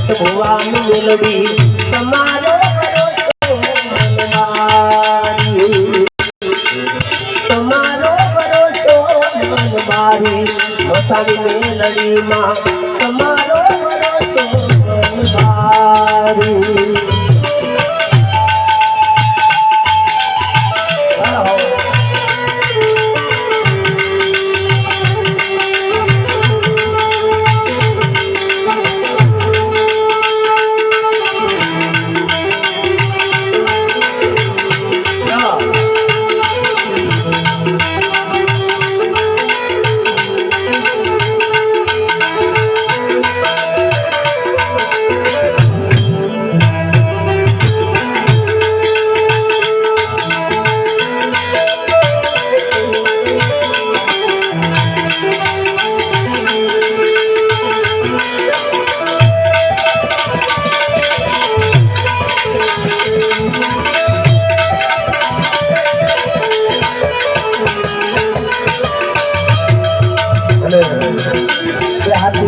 ભુવાનું મેલડી તમારો ભરોસો મનમારી તમારો ભરોસો મનમારી મસાણી મેલડીમાં તમારો ભરોસો મનમારી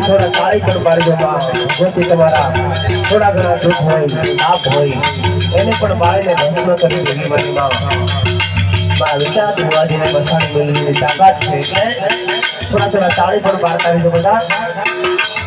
थोड़ा ताड़ी पण पाड़ी दो जेથી તમારા થોડા ઘણા દુઃખ હોય તાપ હોય એને પણ બાળીને ભસ્મ કરી દેવી મારી માં વિચાર ભુવાજીને મસાણી મેળવીની તાકાત છે એટલે થોડા તાળી પણ પાડતા રહેજો બધા